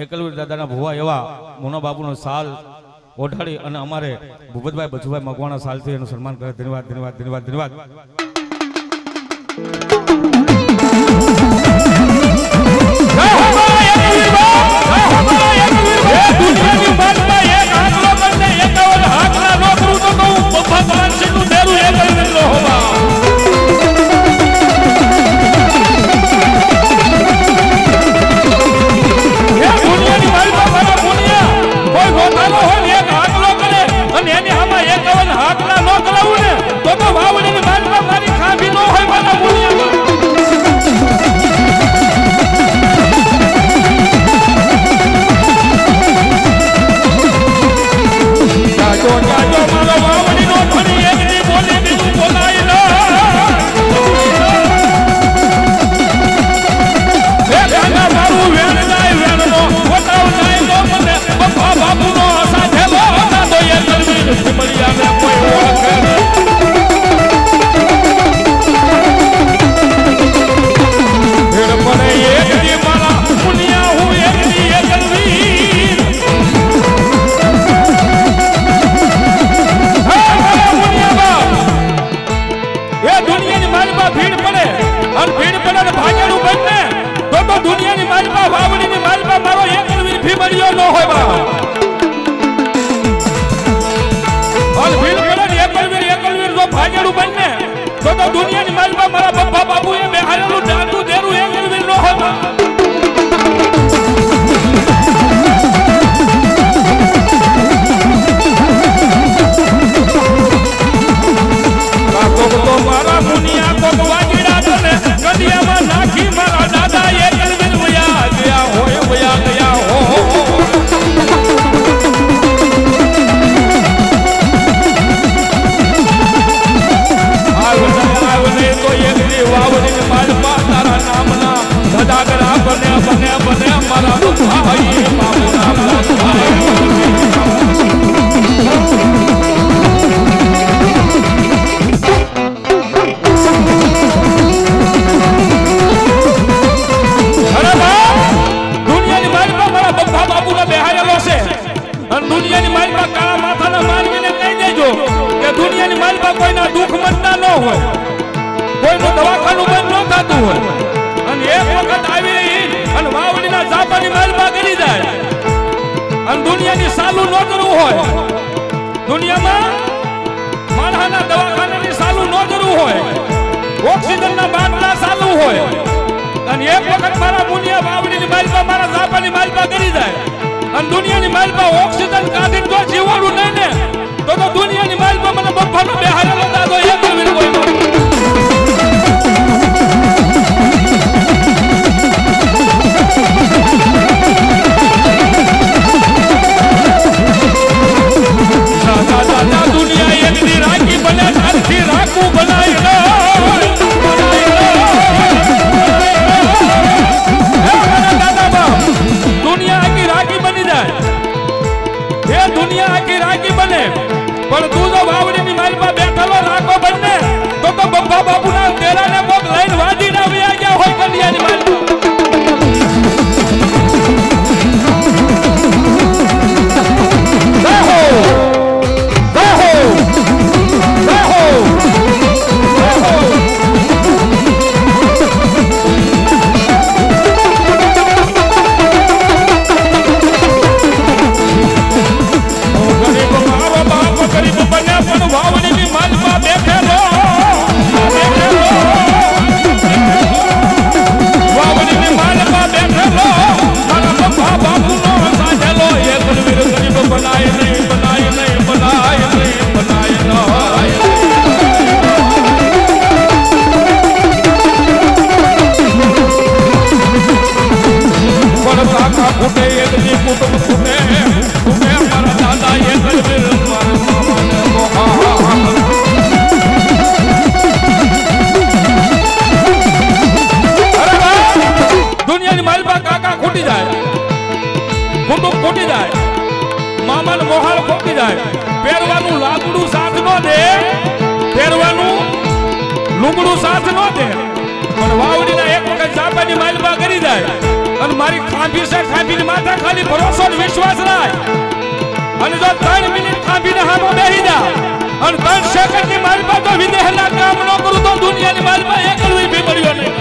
એકલવીર દાદાના ભુવા એવા મોના બાબુનો સાલ ઓઢાડી અને અમારે ભૂપતભાઈ બચુભાઈ મકવાણા સાલથી એનું સન્માન કરે. ધન્યવાદ ધન્યવાદ ધન્યવાદ ધન્યવાદ. દુનિયાની માલમાં મારા બપ્પા બાબુએ બેહારેલું ડાકુ દેરું એકલવીર નો હોય. તો મારા મુનિયા કોક વાગીડા તને કડિયામાં નાખી મારા દાદા એકલવીર વયા ગયા હોય વયા ગયા હો. દુનિયાની માલમાં કાળા માથાના માનવીને કહી દેજો કે દુનિયાની માલમાં કોઈના દુઃખ મટતા ન હોય, કોઈનું દવાખાનું બંધ ન થતું હોય, અને એક વખત આવી અને વાવડીના જાપાની માલમાં કરી જાય અને દુનિયાની સાલું ન કરવું હોય, દુનિયામાં માણસના દવાખાનાની સાલું ન કરવું હોય, ઓક્સિજનના બાટલા ચાલુ હોય, અને એક વખત મારા મુનિયા વાવડીની માલમાં મારા જાપાની માલમાં કરી જાય અને દુનિયાની માલમાં ઓક્સિજન કાઢીને તો જીવવાનું નહીં ને તો દુનિયાની માલમાં મને બપ્પાનો બેહારેલો દાદો એકલવીર કોઈ દુનિયા એકની રાખી બને તારથી રાખવું બનાય દુનિયા આખી રાખી બની જાય, એ દુનિયા આખી રાખી બને પણ તું જો વાવડીની માલમાં બેઠેલો રાખો બને તો બપ્પા બાપુના તેરાને કોક લઈને વાજી ના વ્યા ગયા હોય કન્યાની માલમાં. લુગડું સાથ નો દે પણ વાવડીના એક વખત જાપાની માલબા કરી જાય અને મારી ખાંભી છે ખાંભીની માથા ખાલી ભરોસો અને વિશ્વાસ રાખ અને જો 3 મિનિટ ખાંભીને હામો બેહી જા અને 3 સેકન્ડની માલબા તો વિદેહના કામ ન કરું તો દુનિયાની માલબા એકલવી બીમારીઓ નહીં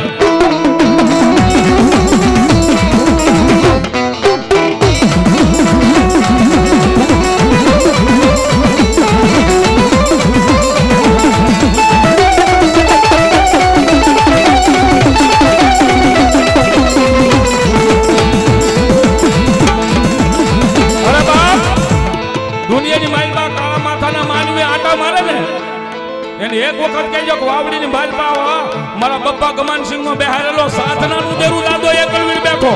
એક વખત કહેજો કે વાવડીની ભાજપા મારા બપ્પા ગમાનસિંહ નો બેહારેલો સાધનાનું દેરું લાદો એકલવીર બેઠો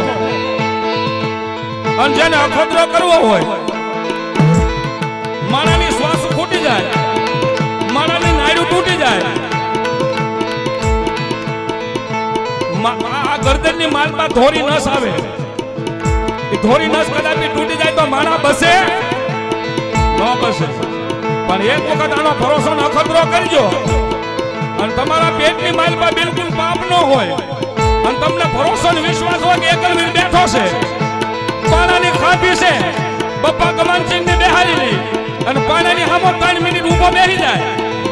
અને જેને અખતરો કરવો હોય માણાની શ્વાસ ખૂટી જાય માણાની નાડું તૂટી જાય આ ગરદનની માલમાં ધોરી નસ આવે એ ધોરી નસ કદાચ તૂટી જાય તો માણા બસે ન બસે પણ એક વખત આનો ભરોસો ન અખતરો કરજો અને તમારા પેટની માલમાં બિલકુલ પાપ ન હોય અને તમને ભરોસો ને વિશ્વાસ હોય કે એકલવીર બેઠો છે પાણાની ખાંભી છે બપ્પા ગમાનસિંહ ને બેહારી અને પાણાની સામે 3 મિનિટ ઊભો બેસી જાય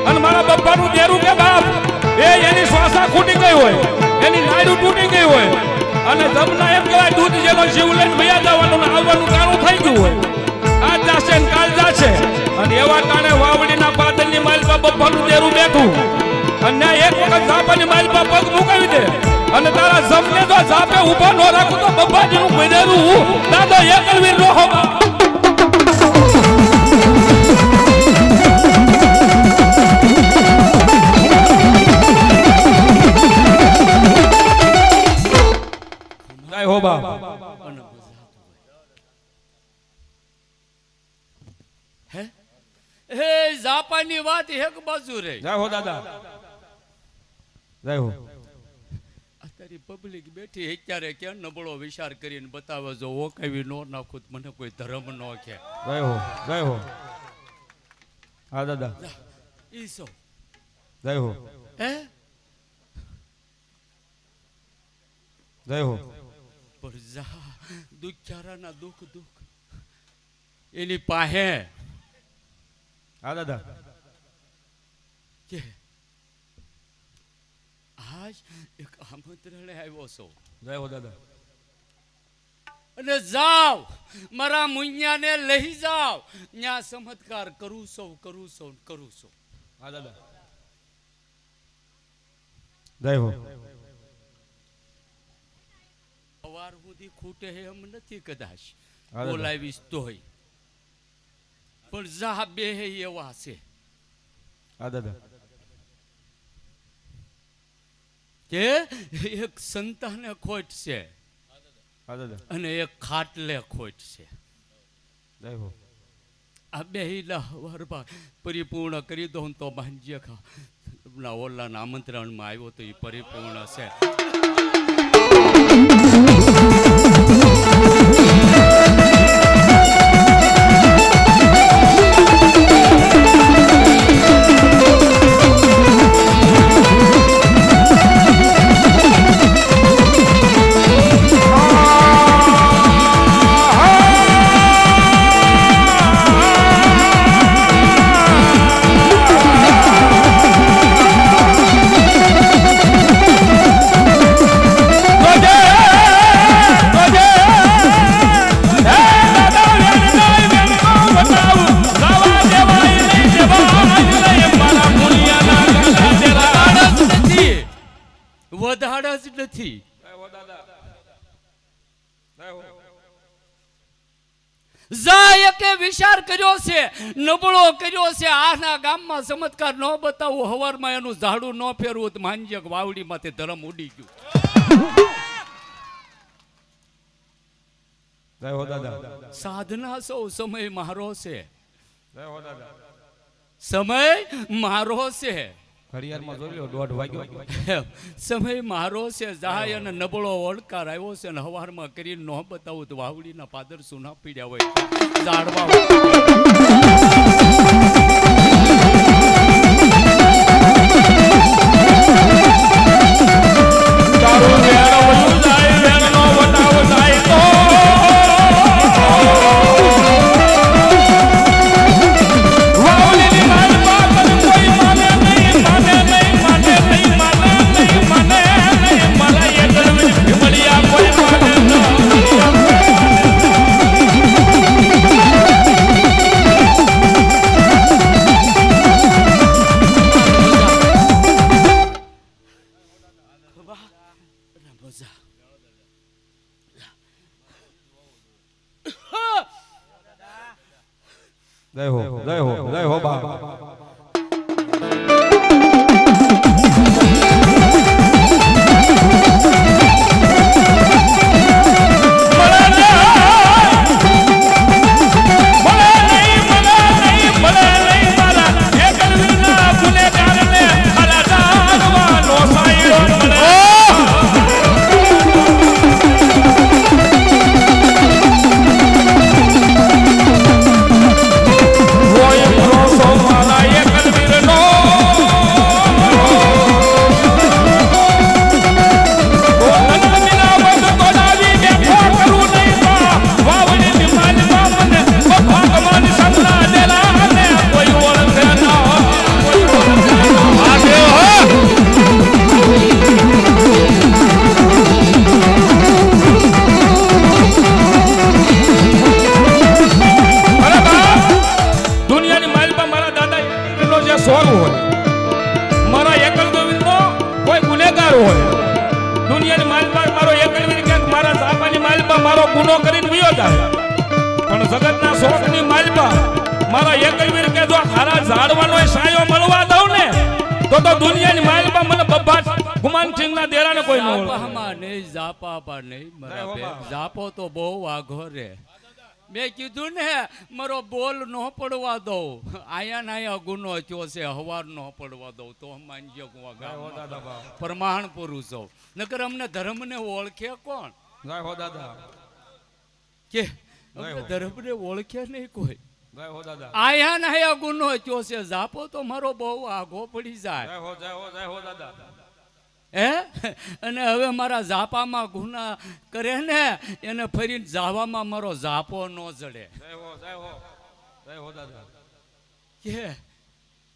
અને મારા બપ્પાનું દેરું કે બાપ એની શ્વાસા ખૂટી ગઈ હોય એની નાડું તૂટી ગઈ હોય અને જમના એમ કહેવાય દૂધ જેલો જીવ લઈને ભૈયા જવાનું આવવાનું કાણું થઈ ગયું હોય આજ જાશે ને કાલ જાશે અને એવા કારણે વાવડીના પાદલની માલપા બપ્પાનું દેરું બેઠું અને એક વખત ઝાપાની માલપા પગ મુકાવી દે અને તારા જમને જો ઝાપે ઊભો ન રાખું તો બપ્પાજીનું ભેદેરું દાદો એકલવીર નો હોવા જય હો બા હે જાપાની વાત એક બાજુ રે જય હો દાદા જય હો અત્યારે પબ્લિક બેઠી અત્યારે ક્યાં નબળો વિચાર કરીને બતાવે જો ઓ કઈ નો નાખું મને કોઈ ધર્મ નો કે જય હો હા દાદા ઈસો જય હો હે જય હો પર જા દુખ્યારાના દુઃખ એની પાસે હા દાદા કે આજ એક આમંત્રણે આવ્યો છો જય હો દાદા અને જાવ મારા મુન્યાને લઈ જાવ ન્યા ચમત્કાર કરું છું હા દાદા જય હો સવાર સુધી ખૂટે એમ નથી કદાચ બોલાવીશ તોય પણ જા બે એવા છે હા દાદા કે એક સંતાને ખોટ છે હા દાદા અને એક ખાટલે ખોટ છે જય હો આ બે વરબા પરિપૂર્ણ કરી દઉં તો ભાંજ્ય ખા ઓલાના આમંત્રણમાં આવ્યો તો એ પરિપૂર્ણ છે વધારે જ નથી જાય કે વિચાર કર્યો છે નબળો કર્યો છે આના ગામમાં ચમત્કાર ન બતાવું હવારમાં એનું ઝાડું ન ફેરવું તો માનજે વાવડી માંથી ધરમ ઉડી ગયું જય હો દાદા સાધના સૌ સમય મારો છે જય હો દાદા સમય મારો છે ઘડિયાળમાં જોઈ લો 1:30 વાગ્યો સમય મારો છે જાય અને નબળો ઓળકાર આવ્યો છે અને હવારમાં કરીને ન બતાવું તો વાવડીના પાદર સુના પીડ્યા હોય ઝાડવા જય હો બા ગુનો કરીને વિયો જાય પણ જગતના શોખની માલપા મારા એકલવીર કે જો હારા ઝાડવાનો સાયો મળવા દઉં ને તો દુનિયાની માલપા મને બબ્બાટ ગુમાન સિંહના દેરાને કોઈ ન ઓળખે જાપામાં નહીં જાપાપા નહીં મારા બે જાપો તો બહુ આઘો રે મેં કીધું ને મારો બોલ ન પડવા દઉં આયા ગુનો થયો છે હવાર ન પડવા દઉં તો માનજો પ્રમાણ પુરુષ હોઉં નકર અમને ધર્મને ઓળખે કોણ દાદા કે ધર્મને ઓળખે નહીં કોઈ આયા નાયા ગુનો થયો છે જાપો તો મારો બહુ આઘો પડી જાય હે અને હવે મારા જાપામાં ગુના કરે ને એને ફરીને જાવામાં મારો જાપો ન જડે કે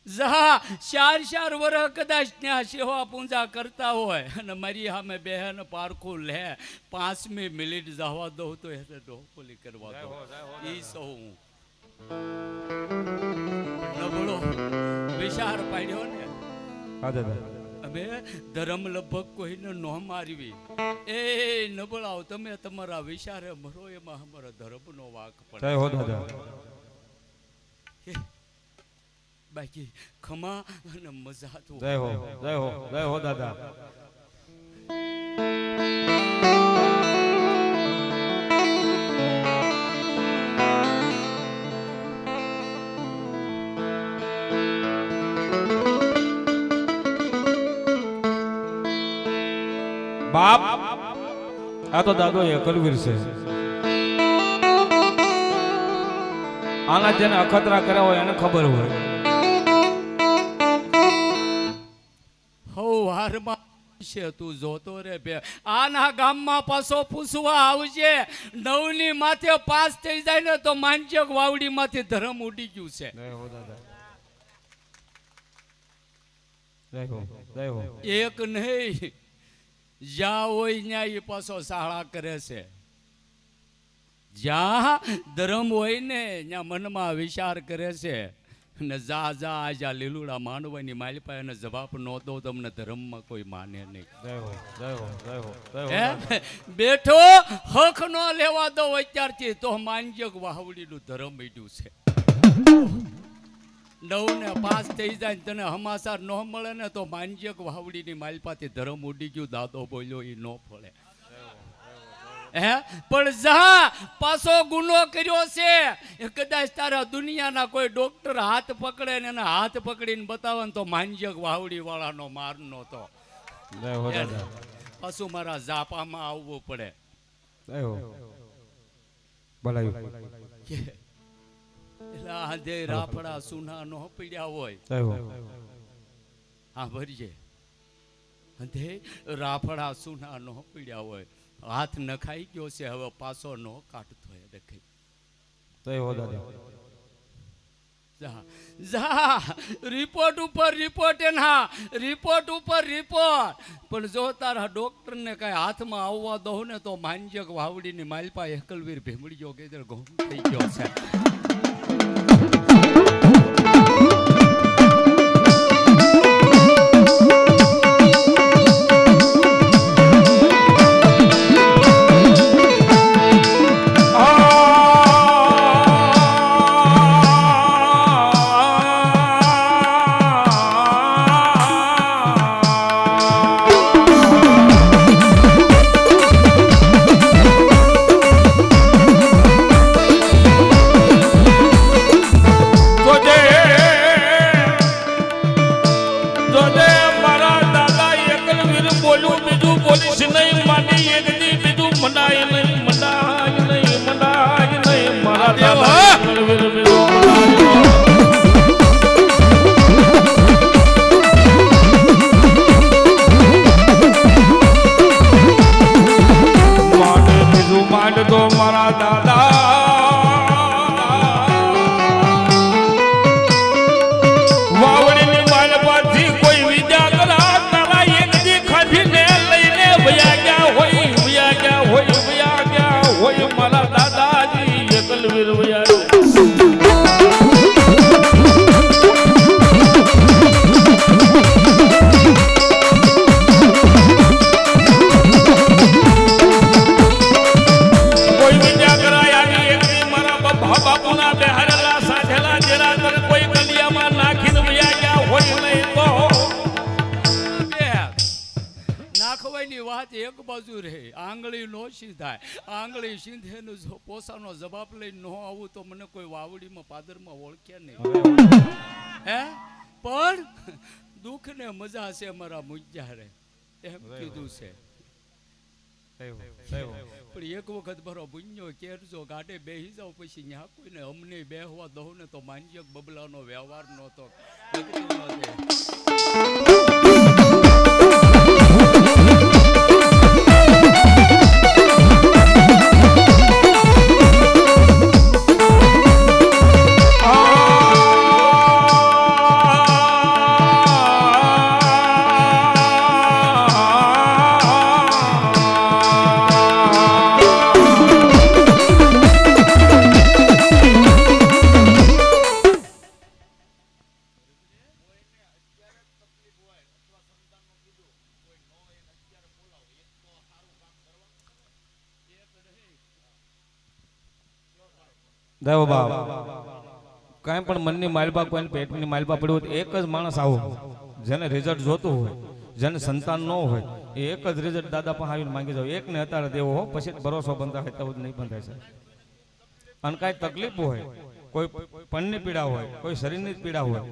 જા 4 વર્ષ કદાચ ત્યાં સેવા પૂજા કરતા હોય અને મારી સામે બહેન પારખું લે 5મી મિનિટ જવા દઉં તો એને ડોકોલી કરવા દઉં ઈ સૌ હું નબળો વિચાર પાડ્યો ને અમે ધર્મ લગભગ કોઈને ન મારવી એ નબળાઓ તમે તમારા વિચારે મરો એમાં અમારા ધર્મનો વાક પડે બાકી ખમા અને મજા તો જય હો દાદા બાપ આ તો દાદો એકલવીર છે આના જેને અખતરા કર્યા હોય એને ખબર હોય તું જોતો રે બે આના ગામમાં પાછો પૂછવા આવજે 9ની માથે પાસ થઈ જાય ને તો માનજક વાવડી માંથી ધર્મ ઉડી ગયું છે એક નહીં જ્યાં હોય ત્યાં એ પાછો શાળા કરે છે જ્યાં ધર્મ હોય ને ત્યાં મનમાં વિચાર કરે છે ને જા જા લીલુડા માંડવાની માલિપા એને જવાબ ન દો તમને ધર્મમાં કોઈ માને નહીં બેઠો હક ન લેવા દો અત્યારથી તો માનજક વાવડીનું ધર્મ મીડ્યું છે 9 ને 5 થઈ જાય તને હમાસાર ન મળે ને તો માનજક વાવડીની માલિપાથી ધર્મ ઉડી ગયું દાદો બોલ્યો એ ન ફળે હે પણ જા પાછો ગુનો કર્યો છે કદાચ તારા દુનિયાના કોઈ ડોક્ટર હાથ પકડે ને એના હાથ પકડીને બતાવે ને તો માનજક વાવડી વાળાનો માર નહોતો પાછું મારા જાપામાં આવવું પડે આંધે રાફડા સુના નો પીડ્યા હોય હા ભરીએ આંધે રાફડા સુના નો પીડ્યા હોય હાથ નખાઈ ગયો છે હવે પાછો નો કાઢતો હે દેખાય જા રિપોર્ટ ઉપર રિપોર્ટ એના રિપોર્ટ ઉપર રિપોર્ટ પણ જો તારા ડોક્ટર ને કઈ હાથમાં આવવા દઉં ને તો માનજક વાવડીની માલપા એકલવીર ભીમડીયો કે ગોમ થઈ ગયો છે મારા દાદા વાવડીની માલપાથી કોઈ વિદ્યા કરા તારા એક દી ખાધીને લઈને વયા ગયા હોય મારા દાદાજી એકલવીર વયા નાખવાની વાત એક બાજુ રહે આંગળી નો સીધાય આંગળી સીધેનું જો પોસાનો જવાબ લઈને ન આવું તો મને કોઈ વાવડીમાં પાદરમાં ઓળખે નહીં હે પણ દુઃખ ને મજા છે મારા મુંજા રે એમ કીધું છે પણ એક વખત બરો બુન્યો કેરજો ગાડે બેહી જાવ પછી ન્યા કોઈને અમને બેહવા દઉં ને તો માનજે બબલાનો વ્યવહાર નહોતો દેવ બાપ કાંઈ પણ મનની માલપા કોઈ પેટની માલપા પડ્યું હોય એક જ માણસ આવો જેને રિઝલ્ટ જોતું હોય જેને સંતાન ન હોય એ એક જ રિઝલ્ટ દાદા પાસે આવીને માંગી જાવ એકને અત્યારે દેવો હો પછી ભરોસો બંધાય હોય તો નહીં બંધાય છે અને કાંઈ તકલીફ હોય કોઈ પણની પીડા હોય કોઈ શરીરની પીડા હોય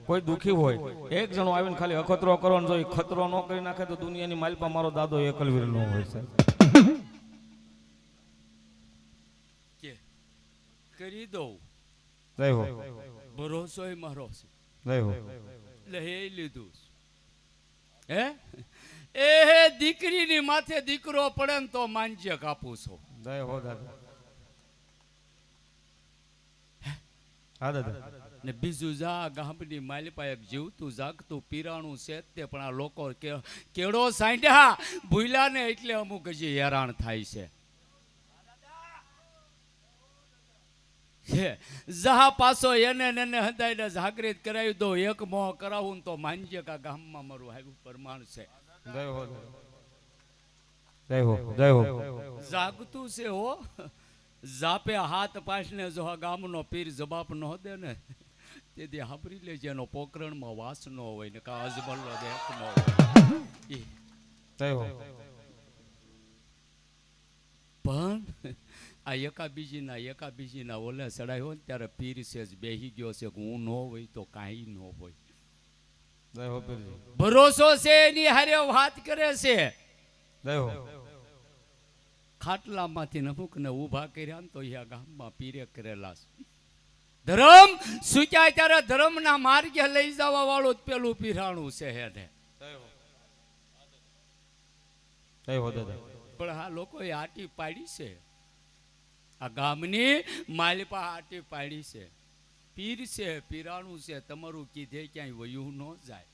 કોઈ દુઃખી હોય એક જણો આવીને ખાલી અખતરો કરવાનો જો એ ખતરો ન કરી નાખે તો દુનિયાની માલપા મારો દાદો એકલવીર નો હોય છે કરી દઉં ભરોસો મારો છે એટલે એ લીધું હે એ દીકરીની માથે દીકરો પડે ને તો માનજે કાપું છો ને બીજું જા ગામની માલિપા એક જીવતું જાગતું પીરાણું છે તે પણ આ લોકો કેળો સાંઢ્યા ભૂલ્યા ને એટલે અમુક હજી હેરાન થાય છે જહા પાછો એને હદાઈને જાગૃત કરાવી દો એક મોહ કરાવું તો માનજે કા ગામમાં મારું આવ્યું પ્રમાણ છે જાગતું છે હો જાપે હાથ પાછને જો આ ગામનો પીર જવાબ ન દે ને તેથી હાંભળી લેજે એનો પોકરણમાં વાસ ન હોય ને કા અજમલનો દેખ ન હોય પણ આ એકાબીજીના ઓલે ચડાયો ને ત્યારે પીર છે જ બેહી ગયો છે કે હું ન હોય તો કાંઈ ન હોય ભરોસો છે એની હારે વાત કરે છે ખાટલામાંથી નમુક ને ઊભા કર્યા ને તો અહીંયા ગામમાં પીરે કરેલા છે ધર્મ સુક્યા ત્યારે ધર્મના માર્ગે લઈ જવા વાળું પેલું પીરાણું છે એને પણ આ લોકોએ આટી પાડી છે આ ગામની માલિપા આટી પાડી છે પીર છે પીરાણું છે તમારું કીધે ક્યાંય વયું ન જાય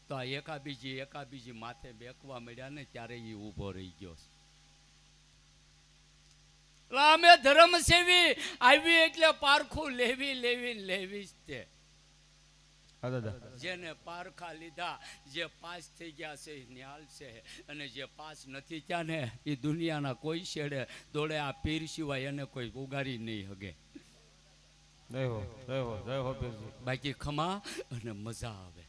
તો આ એકાબીજી માથે બેકવા મળ્યા ને ત્યારે એ ઊભો રહી ગયો અમે ધર્મ સેવી આવી એટલે પારખું લેવી જ તે જેને પારખા લીધા જે પાસ થઈ ગયા છે ન્યાલ છે અને જે પાસ નથી થયા ને એ દુનિયાના કોઈ છેડે દોડે આ પીર સિવાય એને કોઈ ઉગારી નહીં હગે બાકી ખમા અને મજા આવે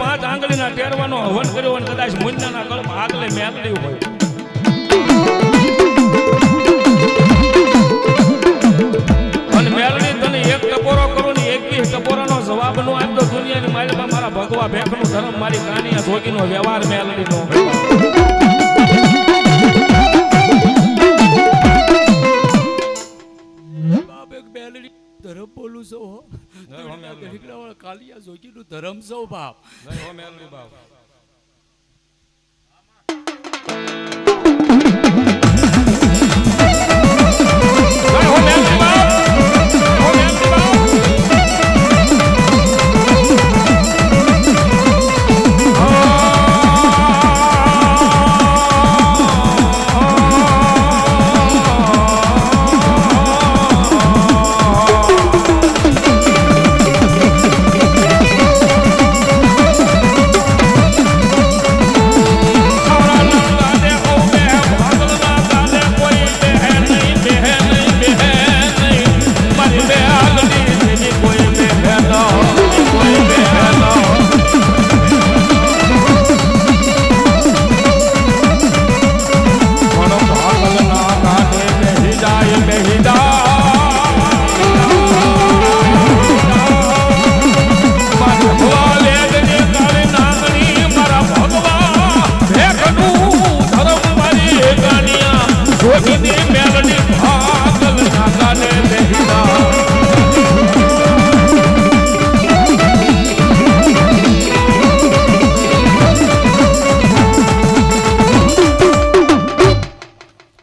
5 આંગળીના ટેરવાનો હવન કર્યો અને કદાચ મુન્નાના ગળમાં આગલે મેલડી હોય અને મેલડી તને એક ટપોરો કરો ને 21 ટપોરાનો જવાબ નો આપતો દુનિયાની માલિકા મારા ભગવા ભેખનું ધર્મ મારી કાનિયા જોગીનો વ્યવહાર મેલડીનો ધરમ બોલું છો કાલિયા જોગીનું ધરમ છો બાપ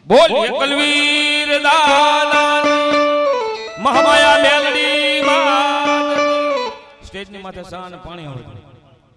બોલ એકલવીર દાદા મહામાયા મેલડી માં સ્ટેજની માથે સાન પાણી આવે